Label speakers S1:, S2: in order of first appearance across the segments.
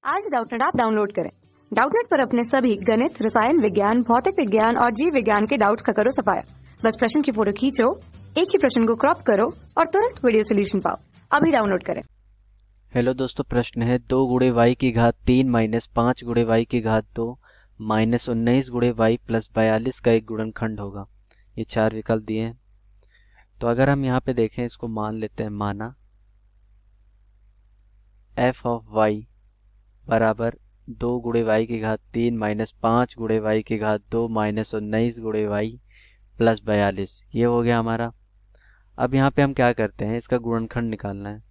S1: आज Doubtnut app download करें। Doubtnut पर अपने सभी गणित, रसायन विज्ञान, भौतिक विज्ञान और जीव विज्ञान के डाउट्स का करो सफाया। बस प्रश्न की फोटो खींचो, एक ही प्रश्न को क्रॉप करो और तुरंत वीडियो सोल्यूशन पाओ। अभी डाउनलोड करें।
S2: हेलो दोस्तों, प्रश्न है 2 गुणे वाई की घात 3 माइनस 5 गुणे वाई की घात 2 माइनस 19 गुणे वाई प्लस 42 का एक गुणनखंड होगा। ये चार विकल्प दिए हैं। तो अगर हम यहाँ पे देखें, इसको मान लेते हैं, माना f ऑफ y बराबर 2 गुणे वाई की घात 3 माइनस 5 गुणे वाई की घात 2 माइनस 19 गुणे वाई प्लस 42। ये हो गया हमारा। अब यहाँ पे हम क्या करते हैं, इसका गुणनखंड निकालना है।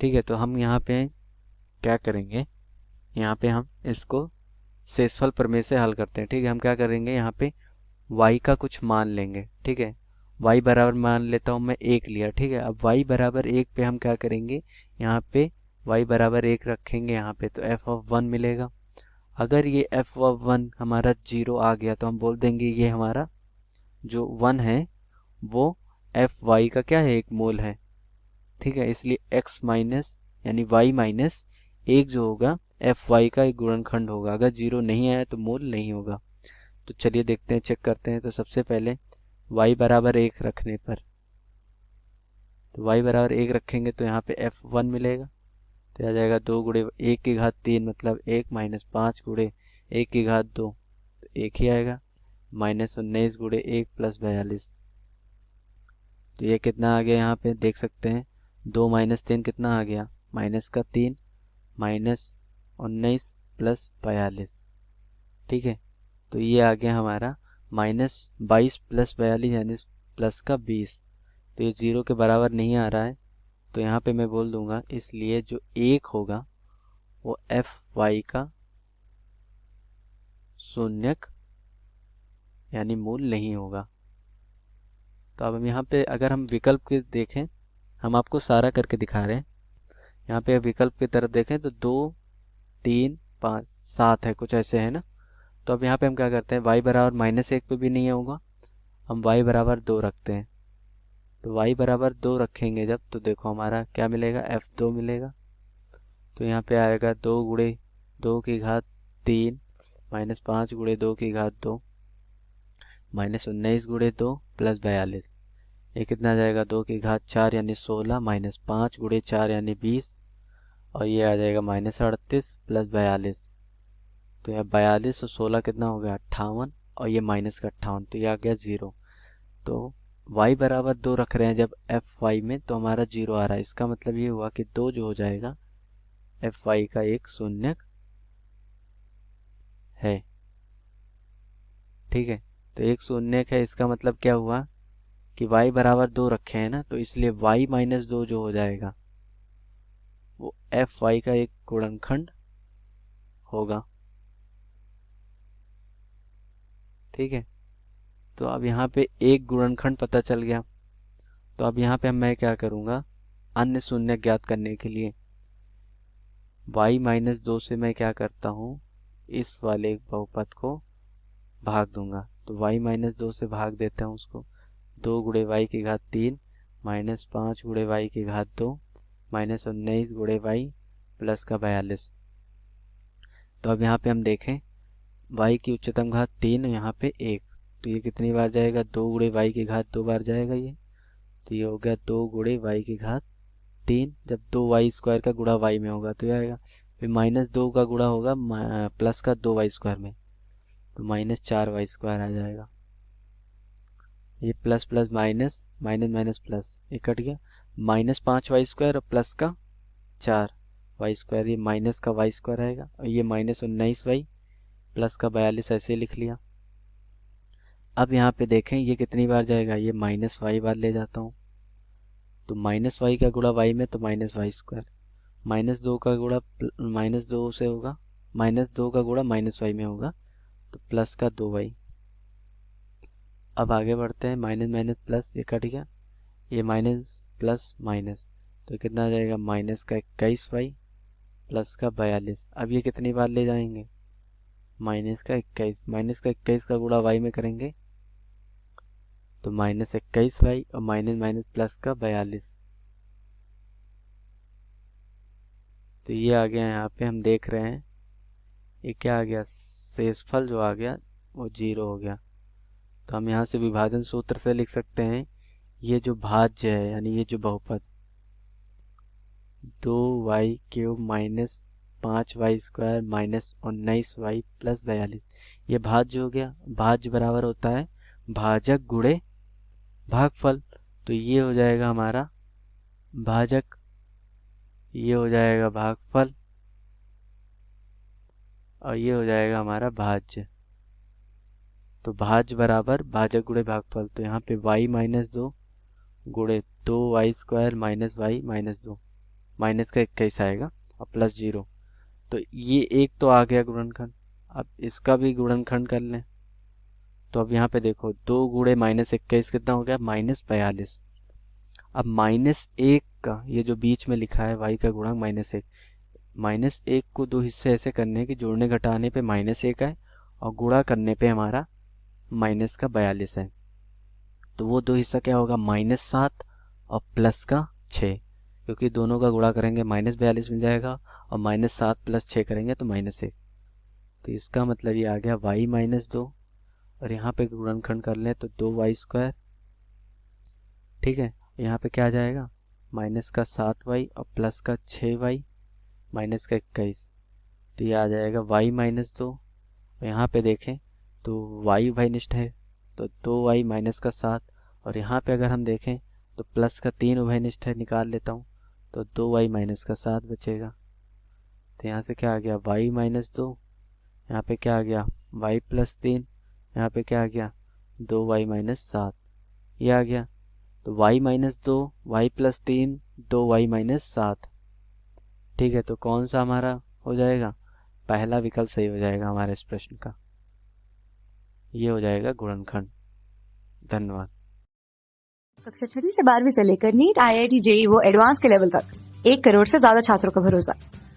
S2: ठीक है, तो हम यहाँ पे क्या करेंगे, यहाँ पे हम इसको शेषफल प्रमेय से हल करते हैं। ठीक है, हम क्या करेंगे, यहाँ पे y का कुछ मान लेंगे। ठीक है, y बराबर मान लेता हूँ मैं 1 लिया। ठीक है, अब y बराबर 1 पे हम क्या करेंगे, यहाँ पे y बराबर 1 रखेंगे यहाँ पे, तो f ऑफ 1 मिलेगा। अगर ये f ऑफ 1 हमारा 0 आ गया तो हम बोल देंगे ये हमारा जो 1 है वो fy का क्या है, एक मोल है। ठीक है, इसलिए x माइनस यानी y माइनस 1 जो होगा fy का एक गुणनखंड होगा। अगर 0 नहीं आया तो मोल नहीं होगा। तो चलिए देखते हैं, चेक करते हैं। तो सबसे पहले y बराबर 1 रखने पर, तो y बराबर 1 रखेंगे तो यहाँ पे f1 मिलेगा। तो आ जाएगा 2 गुणे 1 की घात 3 मतलब 1 माइनस 5 गुणे 1 की घात 2, तो 1 ही आएगा, माइनस 19 गुणे 1 प्लस 42। तो ये कितना आ गया, यहाँ पे देख सकते हैं 2 माइनस 3 कितना आ गया, माइनस का 3 माइनस 19 प्लस 42। ठीक है, तो ये आ गया हमारा माइनस 22 प्लस 42 यानी प्लस का 20। तो ये 0 के बराबर नहीं आ रहा है, तो यहाँ पे मैं बोल दूंगा, इसलिए जो 1 होगा वो एफ वाई का शून्यक यानी मूल नहीं होगा। तो अब हम यहाँ पे अगर हम विकल्प के देखें, हम आपको सारा करके दिखा रहे हैं। यहाँ पे विकल्प की तरफ देखें तो 2 3 5 7 है, कुछ ऐसे है ना। तो अब यहाँ पे हम क्या करते हैं, y बराबर -1 पे भी नहीं होगा, हम y बराबर 2 रखते हैं। तो y बराबर 2 रखेंगे जब, तो देखो हमारा क्या मिलेगा, f2 मिलेगा। तो यहाँ पे आएगा 2 गुणे 2 की घात 3 माइनस 5 गुणे 2 की घात 2 माइनस 19 गुणे 2 प्लस 42। ये कितना आ जाएगा, 2 की घात 4 यानी 16 माइनस 5 गुणे 4 यानी 20, और ये आ जाएगा माइनस 38 प्लस 42। तो यह 42 और 16 कितना हो गया, 58, और ये माइनस का 58, तो ये आ गया 0। तो y बराबर 2 रख रहे हैं जब एफ वाई में, तो हमारा 0 आ रहा है। इसका मतलब ये हुआ कि 2 जो हो जाएगा एफ वाई का एक शून्यक है। ठीक है, तो एक शून्यक है, इसका मतलब क्या हुआ कि y बराबर 2 रखे हैं ना, तो इसलिए y माइनस 2 जो हो जाएगा वो एफ वाई का एक गुणनखंड होगा। ठीक है, तो अब यहाँ पे एक गुणनखंड पता चल गया। तो अब यहाँ पे मैं क्या करूँगा, अन्य शून्य ज्ञात करने के लिए y माइनस 2 से मैं क्या करता हूँ, इस वाले बहुपद को भाग दूंगा। तो y माइनस 2 से भाग देता हूँ उसको, 2 गुणे वाई की घात 3 माइनस 5 गुणे वाई की घात 2 माइनस 19 गुणे वाई प्लस का 42। तो अब यहाँ पे हम देखें, y की उच्चतम घात 3 यहाँ पे 1, तो ये कितनी बार जाएगा, 2 गुणे वाई की घात 2 बार जाएगा ये। तो ये हो गया 2 गुणे वाई की घात 3, जब 2y स्क्वायर का गुणा y में होगा तो ये आएगा। फिर माइनस 2 का गुणा होगा प्लस का 2y स्क्वायर में, तो माइनस 4y स्क्वायर आ जाएगा। ये plus plus minus minus minus plus, ये कट गया, माइनस 5y स्क्वायर और प्लस का 4y स्क्वायर, ये माइनस का y स्क्वायर आएगा, और ये माइनस 19y प्लस का 42 ऐसे लिख लिया। अब यहाँ पे देखें ये कितनी बार जाएगा, ये माइनस y बार ले जाता हूँ, तो माइनस y का गुणा y में तो माइनस y स्क्वायर, माइनस 2 का गुणा माइनस 2 से होगा, माइनस 2 का गुणा माइनस y में होगा, तो प्लस का 2y। अब आगे बढ़ते हैं, माइनस माइनस प्लस, ये कट गया, ये माइनस प्लस माइनस, तो कितना आ जाएगा, माइनस का 21y प्लस का 42। अब ये कितनी बार ले जाएंगे, माइनस का 21, माइनस का 21 का गुणा y में करेंगे तो माइनस 21y और माइनस माइनस प्लस का 42। तो ये आ गया, यहाँ पे हम देख रहे हैं ये क्या आ गया, शेषफल जो आ गया वो 0 हो गया। तो हम यहाँ से विभाजन सूत्र से लिख सकते हैं, ये जो भाज्य है यानी ये जो बहुपद 2y³ minus 5y² minus 19y plus 42, ये भाज्य हो गया। भाज्य बराबर होता है भाजक गुणे भागफल। तो ये हो जाएगा हमारा भाजक, ये हो जाएगा भागफल और ये हो जाएगा हमारा भाज्य। तो भाज्य बराबर भाजक गुणे भागफल। तो यहाँ पे y माइनस 2 गुणे 2y² minus y minus 2, minus का 21 आएगा और प्लस 0। तो ये एक तो आ गया गुणनखंड। अब इसका भी गुणनखंड कर लें। तो अब यहाँ पे देखो 2 गुणे माइनस 21 कितना हो गया, -42। अब -1 का ये जो बीच में लिखा है y का गुणांक -1, -1 को दो हिस्से ऐसे करने हैं कि जोड़ने घटाने पे -1 है और गुणा करने पे हमारा माइनस का 42 है। तो वो दो हिस्सा क्या होगा, -7 और प्लस का 6, क्योंकि दोनों का गुणा करेंगे -42 मिल जाएगा और -7 प्लस 6 करेंगे तो -1। तो इसका मतलब ये आ गया y माइनस 2 और यहाँ पे गुणनखंड कर लें तो 2y², ठीक है। यहाँ पे क्या आ जाएगा, माइनस का 7y और प्लस का 6y माइनस का 21। तो ये आ जाएगा y माइनस 2। और यहाँ पे देखें तो y उभयनिष्ठ है तो 2y माइनस का 7, और यहाँ पे अगर हम देखें तो प्लस का 3 उभयनिष्ठ है, निकाल लेता हूँ तो 2y माइनस का 7 बचेगा। तो यहाँ से क्या आ गया y माइनस 2, यहाँ पे क्या आ गया y प्लस 3, यहाँ पे क्या आ गया 2y माइनस 7, ये आ गया। तो y minus 2, y plus 3, 2y minus 7, ठीक है। तो कौन सा हमारा हो जाएगा, पहला विकल्प सही हो जाएगा हमारे इस प्रश्न का, ये हो जाएगा गुणनखंड। धन्यवाद।
S1: कक्षा 6वीं से 12वीं से लेकर नीट, IIT, JEE वो एडवांस के लेवल तक 1 करोड़ से ज्यादा छात्रों का भरोसा।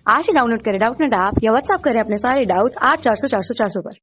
S1: आज ही डाउनलोड करें डाउटनेट ऐप या व्हाट्सएप करें अपने सारे डाउट्स 8400 400 400 पर।